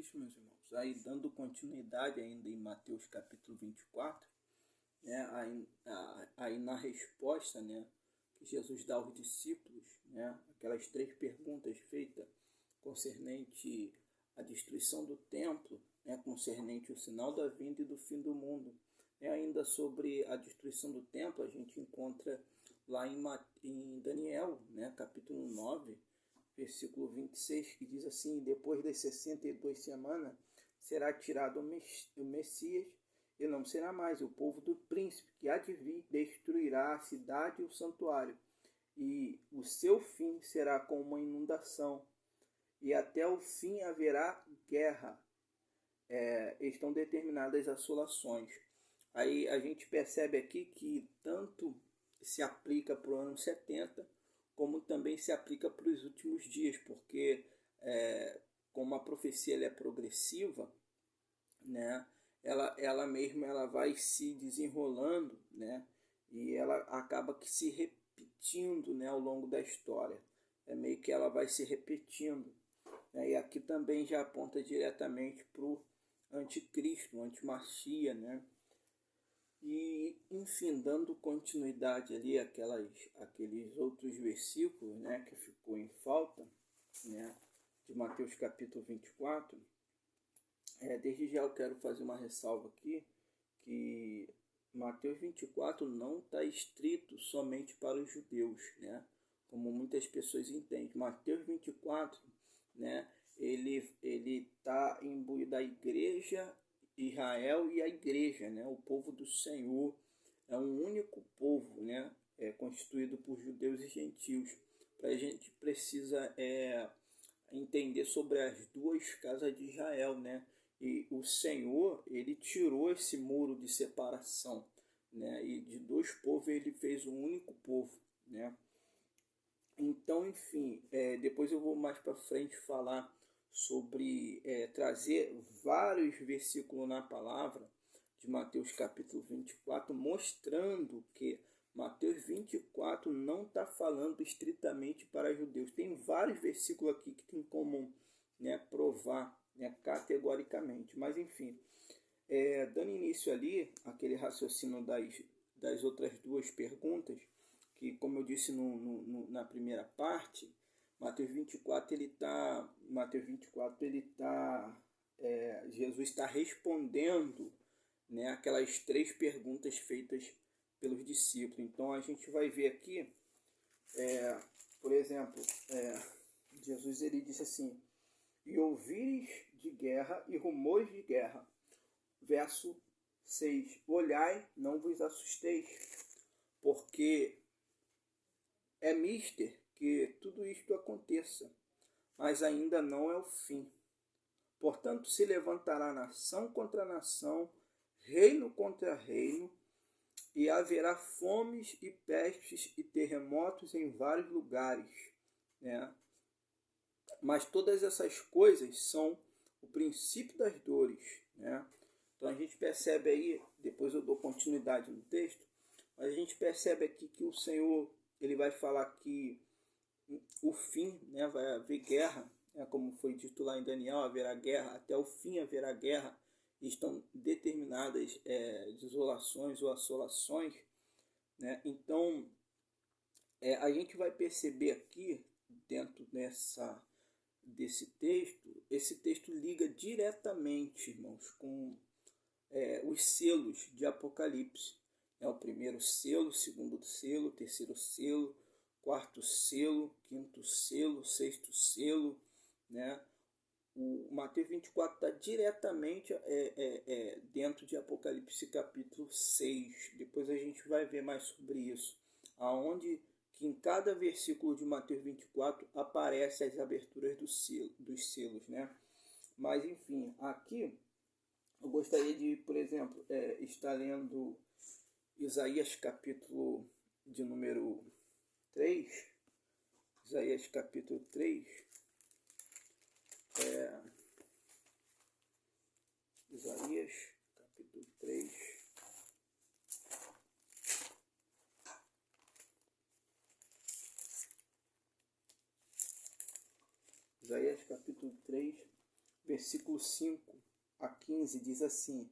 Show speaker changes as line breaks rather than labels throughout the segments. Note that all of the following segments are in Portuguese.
Cristo, meus irmãos. Aí, dando continuidade ainda em Mateus capítulo 24, né, aí na resposta, né, que Jesus dá aos discípulos, né, aquelas 3 perguntas feitas concernente à destruição do templo, né, concernente o sinal da vinda e do fim do mundo. E ainda sobre a destruição do templo, a gente encontra lá em Daniel, né, capítulo 9, versículo 26, que diz assim: depois das 62 semanas será tirado o Messias, e não será mais o povo do príncipe, que há de vir, destruirá a cidade e o santuário, e o seu fim será com uma inundação, e até o fim haverá guerra. Estão determinadas assolações. Aí a gente percebe aqui que tanto se aplica para o ano 70, como também se aplica para os últimos dias, porque como a profecia ela é progressiva, né, ela mesma ela vai se desenrolando, né, e ela acaba que se repetindo, né, ao longo da história. É meio que ela vai se repetindo, né, e aqui também já aponta diretamente para o anticristo, o antimachia, né? E, enfim, dando continuidade ali aqueles outros versículos, né, que ficou em falta, né, de Mateus capítulo 24, desde já eu quero fazer uma ressalva aqui, que Mateus 24 não está escrito somente para os judeus, né, como muitas pessoas entendem. Mateus 24, né, ele está imbuído da igreja Israel e a igreja, né, o povo do Senhor, é um único povo, né, constituído por judeus e gentios. A gente precisa entender sobre as duas casas de Israel, né, e o Senhor ele tirou esse muro de separação, né, e de dois povos ele fez um único povo, né. Então, enfim, depois eu vou mais para frente falar sobre trazer vários versículos na palavra de Mateus capítulo 24, mostrando que Mateus 24 não está falando estritamente para judeus. Tem vários versículos aqui que tem como, né, provar, né, categoricamente. Mas, enfim, dando início ali, aquele raciocínio das outras duas perguntas, que, como eu disse na primeira parte, Mateus 24 Jesus está respondendo, né, aquelas 3 perguntas feitas pelos discípulos. Então a gente vai ver aqui, por exemplo, Jesus ele disse assim: e ouvires de guerra e rumores de guerra. Verso 6: olhai, não vos assusteis, porque é mister que tudo isto aconteça, mas ainda não é o fim. Portanto, se levantará nação contra nação, reino contra reino, e haverá fomes e pestes e terremotos em vários lugares, né? Mas todas essas coisas são o princípio das dores, né? Então a gente percebe aí, depois eu dou continuidade no texto, mas a gente percebe aqui que o Senhor ele vai falar que o fim, né, vai haver guerra, né, como foi dito lá em Daniel, haverá guerra, até o fim haverá guerra, e estão determinadas desolações ou assolações, né? Então a gente vai perceber aqui, dentro desse texto, esse texto liga diretamente, irmãos, com os selos de Apocalipse. O primeiro selo, o segundo selo, o terceiro selo, quarto selo, quinto selo, sexto selo, né? O Mateus 24 está diretamente dentro de Apocalipse capítulo 6. Depois a gente vai ver mais sobre isso, aonde que em cada versículo de Mateus 24 aparecem as aberturas dos selos, né? Mas enfim, aqui eu gostaria de, por exemplo, estar lendo Isaías capítulo de número 3, Isaías capítulo 3, Isaías capítulo 3, Isaías capítulo 3, versículo 5 a 15, diz assim: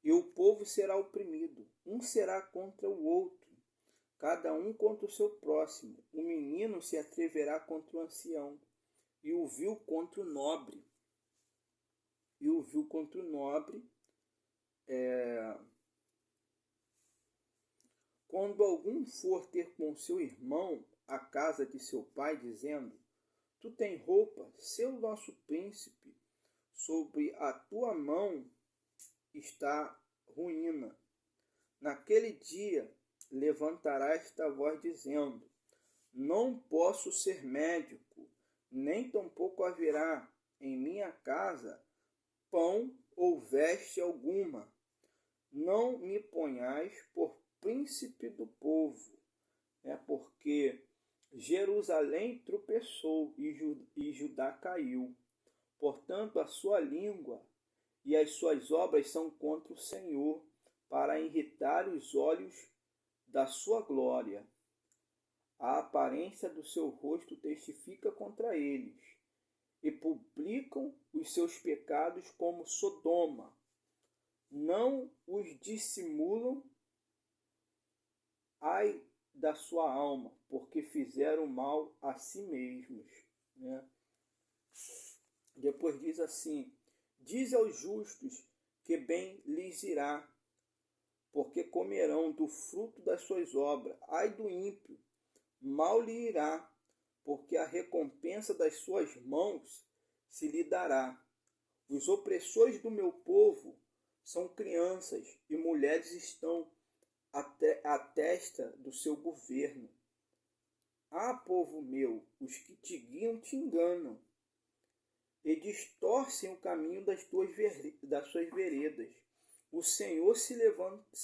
E o povo será oprimido, um será contra o outro, cada um contra o seu próximo. O menino se atreverá contra o ancião, e o vil contra o nobre. E o vil contra o nobre. Quando algum for ter com seu irmão à casa de seu pai, dizendo: Tu tens roupa, seu nosso príncipe, sobre a tua mão está ruína. Naquele dia levantará esta voz dizendo: Não posso ser médico, nem tampouco haverá em minha casa pão ou veste alguma. Não me ponhais por príncipe do povo, porque Jerusalém tropeçou e Judá caiu. Portanto, a sua língua e as suas obras são contra o Senhor, para irritar os olhos da sua glória. A aparência do seu rosto testifica contra eles, e publicam os seus pecados como Sodoma. Não os dissimulam, ai da sua alma, porque fizeram mal a si mesmos. Depois diz assim: Diz aos justos que bem lhes irá, porque comerão do fruto das suas obras. Ai do ímpio, mal lhe irá, porque a recompensa das suas mãos se lhe dará. Os opressores do meu povo são crianças, e mulheres estão à testa do seu governo. Ah, povo meu, os que te guiam te enganam, e distorcem o caminho das suas veredas. O Senhor se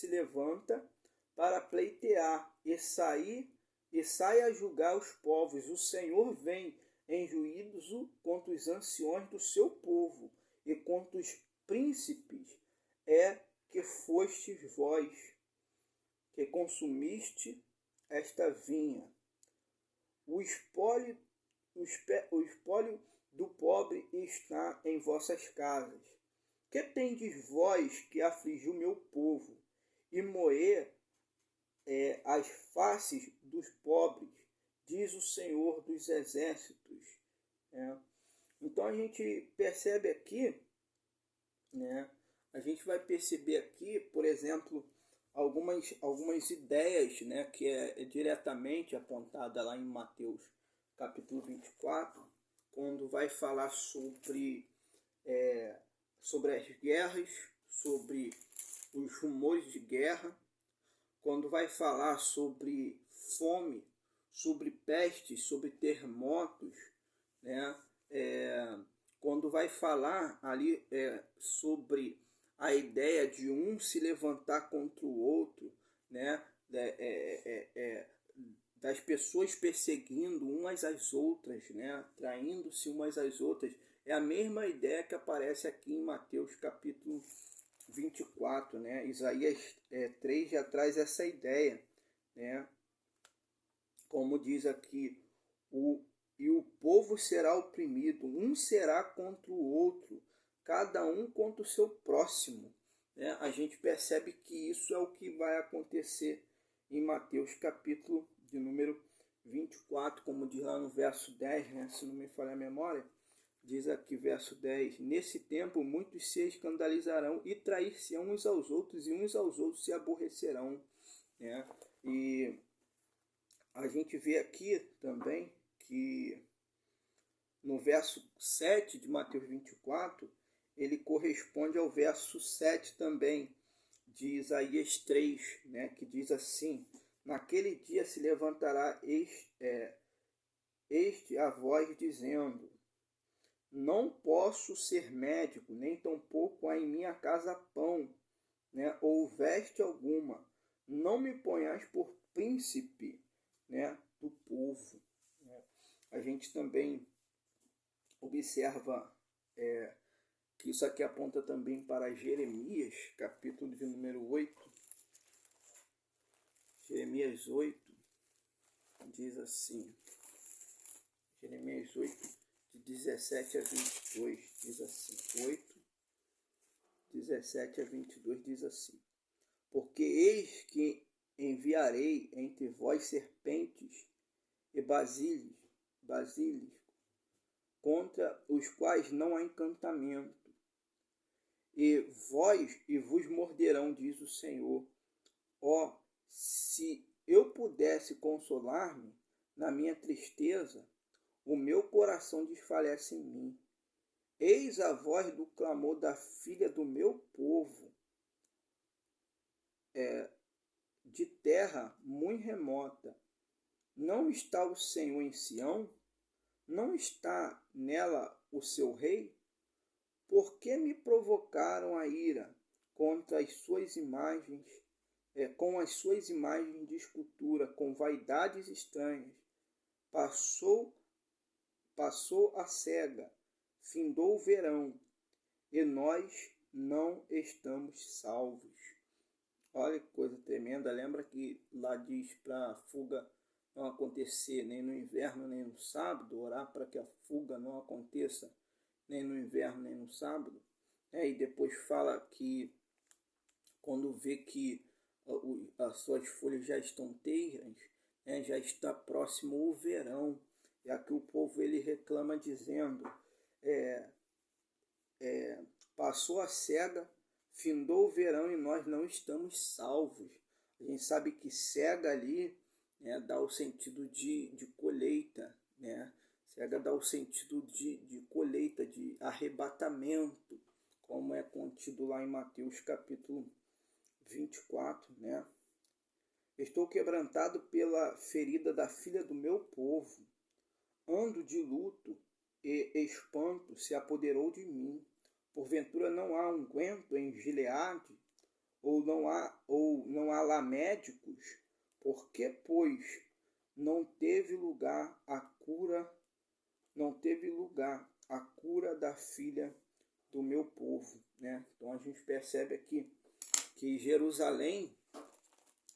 levanta para pleitear e sai a julgar os povos. O Senhor vem em juízo contra os anciões do seu povo e contra os príncipes que fostes vós, que consumiste esta vinha. O espólio do pobre está em vossas casas. Que tendes vós que afligiu meu povo, e moer as faces dos pobres, diz o Senhor dos exércitos. Então a gente percebe aqui, a gente vai perceber aqui, por exemplo, algumas ideias, que é diretamente apontada lá em Mateus capítulo 24, quando vai falar sobre as guerras, sobre os rumores de guerra, quando vai falar sobre fome, sobre pestes, sobre terremotos, quando vai falar ali sobre a ideia de um se levantar contra o outro, das pessoas perseguindo umas às outras, traindo-se umas às outras. É a mesma ideia que aparece aqui em Mateus capítulo 24. Isaías 3 já traz essa ideia. Como diz aqui, e o povo será oprimido, um será contra o outro, cada um contra o seu próximo. A gente percebe que isso é o que vai acontecer em Mateus capítulo de número 24, como diz lá no verso 10, se não me falha a memória, diz aqui verso 10, nesse tempo muitos se escandalizarão e trair-se-ão uns aos outros, e uns aos outros se aborrecerão. E a gente vê aqui também que no verso 7 de Mateus 24, ele corresponde ao verso 7 também de Isaías 3, que diz assim: Naquele dia se levantará este a voz dizendo: Não posso ser médico, nem tampouco há em minha casa pão, ou veste alguma. Não me ponhais por príncipe, do povo. A gente também observa que isso aqui aponta também para Jeremias, capítulo de número 8. Jeremias 8 diz assim, Jeremias 8, de 17 a 22 diz assim, 8, 17 a 22 diz assim, porque eis que enviarei entre vós serpentes e basiliscos, contra os quais não há encantamento, e vos morderão, diz o Senhor. Ó, se eu pudesse consolar-me na minha tristeza, o meu coração desfalece em mim. Eis a voz do clamor da filha do meu povo, de terra muito remota. Não está o Senhor em Sião? Não está nela o seu rei? Por que me provocaram a ira contra as suas imagens, com as suas imagens de escultura, com vaidades estranhas? Passou a cega, findou o verão, e nós não estamos salvos. Olha que coisa tremenda. Lembra que lá diz para a fuga não acontecer nem no inverno nem no sábado, orar para que a fuga não aconteça nem no inverno nem no sábado. E depois fala que quando vê que as suas folhas já estão teias, já está próximo o verão. E aqui o povo ele reclama dizendo, passou a cega, findou o verão e nós não estamos salvos. A gente sabe que cega ali dá o sentido de colheita, né? Cega dá o sentido de colheita, de arrebatamento, como é contido lá em Mateus capítulo 24, né? Estou quebrantado pela ferida da filha do meu povo. Ando de luto e espanto se apoderou de mim. Porventura não há unguento em Gileade, ou não há lá médicos? Por que, pois, não teve lugar a cura da filha do meu povo, né? Então a gente percebe aqui que Jerusalém,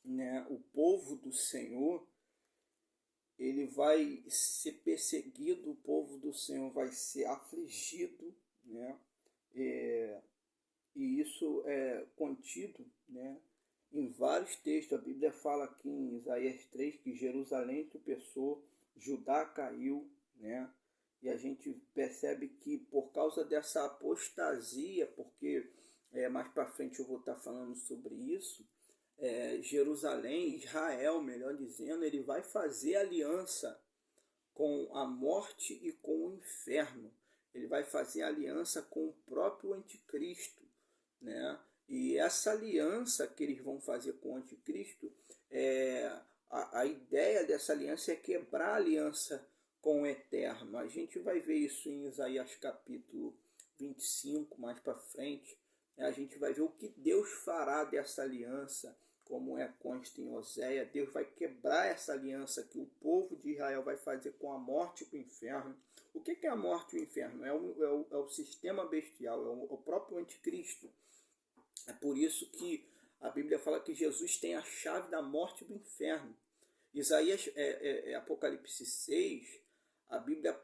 né, o povo do Senhor, ele vai ser perseguido, o povo do Senhor vai ser afligido, né? E isso é contido, né, em vários textos. A Bíblia fala aqui em Isaías 3 que Jerusalém tropeçou, Judá caiu, né? E a gente percebe que por causa dessa apostasia, porque mais para frente eu vou estar falando sobre isso, Jerusalém, Israel, melhor dizendo, ele vai fazer aliança com a morte e com o inferno. Ele vai fazer aliança com o próprio anticristo, né? E essa aliança que eles vão fazer com o anticristo, a ideia dessa aliança é quebrar a aliança com o eterno. A gente vai ver isso em Isaías capítulo 25, mais para frente. A gente vai ver o que Deus fará dessa aliança, como consta em Oséias. Deus vai quebrar essa aliança que o povo de Israel vai fazer com a morte e com o inferno. O que é a morte e o inferno? É o sistema bestial, é o próprio anticristo. É por isso que a Bíblia fala que Jesus tem a chave da morte e do inferno. Isaías, Apocalipse 6, a Bíblia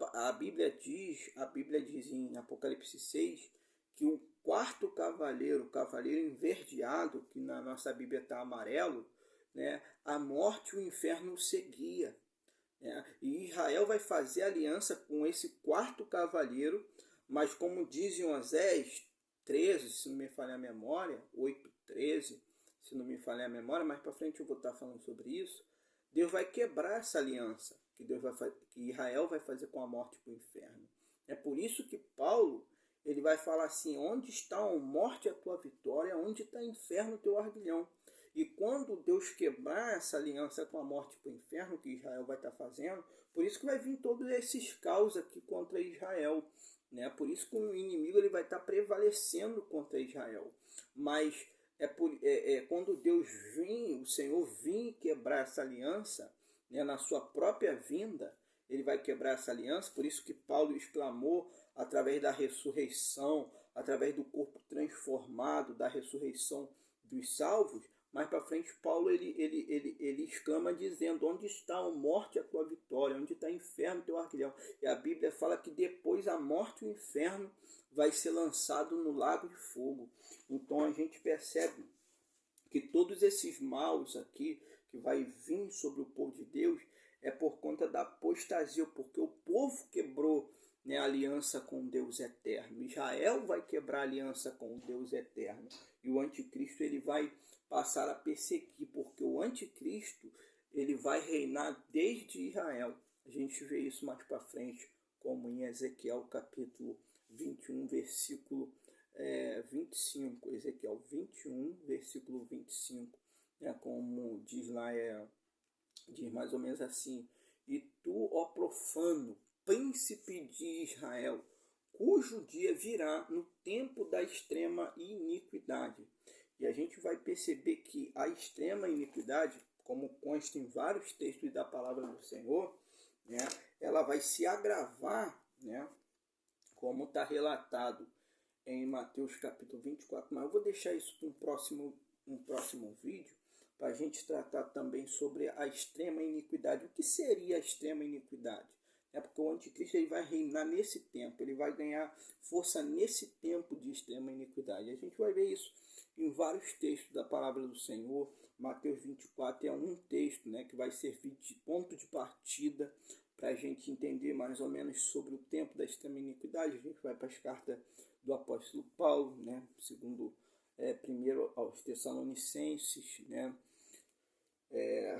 diz em Apocalipse 6 que o quarto cavaleiro, o cavaleiro enverdeado, que na nossa Bíblia está amarelo, né, a morte e o inferno o seguia. E Israel vai fazer aliança com esse quarto cavaleiro, mas como diz em Oséias 13, se não me falha a memória, 8:13, se não me falha a memória, mais para frente eu vou estar falando sobre isso. Deus vai quebrar essa aliança que Israel vai fazer com a morte e com o inferno. É por isso que Paulo ele vai falar assim: onde está a morte a tua vitória, onde está o inferno o teu arguilhão? E quando Deus quebrar essa aliança com a morte e com o inferno que Israel vai estar fazendo, por isso que vai vir todos esses caos aqui contra Israel, né? Por isso que o inimigo ele vai estar prevalecendo contra Israel. Mas quando Deus vir, o Senhor vir quebrar essa aliança, né, na sua própria vinda, ele vai quebrar essa aliança. Por isso que Paulo exclamou através da ressurreição, através do corpo transformado, da ressurreição dos salvos, mais para frente, Paulo ele exclama dizendo: onde está a morte, a tua vitória? Onde está o inferno, teu aguilhão? E a Bíblia fala que depois a morte e o inferno vai ser lançado no lago de fogo. Então a gente percebe que todos esses maus aqui que vai vir sobre o povo de Deus é por conta da apostasia, porque o povo quebrou, né, a aliança com Deus eterno. Israel vai quebrar a aliança com o Deus eterno. E o anticristo ele vai passar a perseguir, porque o anticristo ele vai reinar desde Israel. A gente vê isso mais para frente, como em Ezequiel capítulo 21, versículo 25, Ezequiel 21, versículo 25, né, como diz lá, diz mais ou menos assim: e tu, ó profano, príncipe de Israel, cujo dia virá no tempo da extrema iniquidade. E a gente vai perceber que a extrema iniquidade, como consta em vários textos da palavra do Senhor, né, ela vai se agravar, né, como está relatado em Mateus capítulo 24, mas eu vou deixar isso para um próximo vídeo, para a gente tratar também sobre a extrema iniquidade. O que seria a extrema iniquidade? É porque o anticristo ele vai reinar nesse tempo, ele vai ganhar força nesse tempo de extrema iniquidade. A gente vai ver isso em vários textos da palavra do Senhor. Mateus 24 é um texto, né, que vai servir de ponto de partida para a gente entender mais ou menos sobre o tempo da extrema iniquidade. A gente vai para as cartas do apóstolo Paulo, né, primeiro aos Tessalonicenses, né,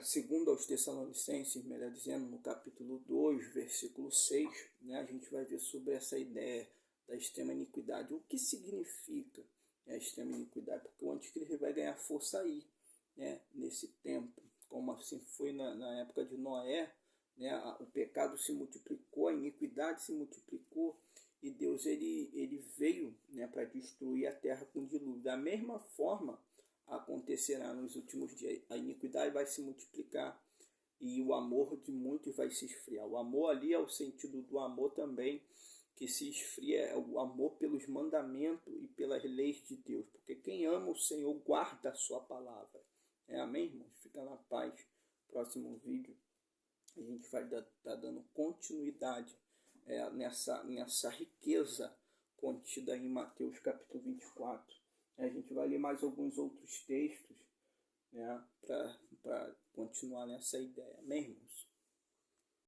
segundo aos Tessalonicenses, melhor dizendo, no capítulo 2, versículo 6, né, a gente vai ver sobre essa ideia da extrema iniquidade. O que significa a extrema iniquidade? Porque o anticristo vai ganhar força aí, né, nesse tempo, como assim foi na época de Noé, né, o pecado se multiplicou, a iniquidade se multiplicou, e Deus ele veio, né, para destruir a terra com dilúvio. Da mesma forma acontecerá nos últimos dias. A iniquidade vai se multiplicar e o amor de muitos vai se esfriar. O amor ali é o sentido do amor também que se esfria, é o amor pelos mandamentos e pelas leis de Deus. Porque quem ama o Senhor guarda a sua palavra. Amém, irmãos? Fica na paz. Próximo vídeo a gente vai estar dando continuidade nessa riqueza contida em Mateus capítulo 24. A gente vai ler mais alguns outros textos, né, para continuar nessa ideia. Amém, irmãos?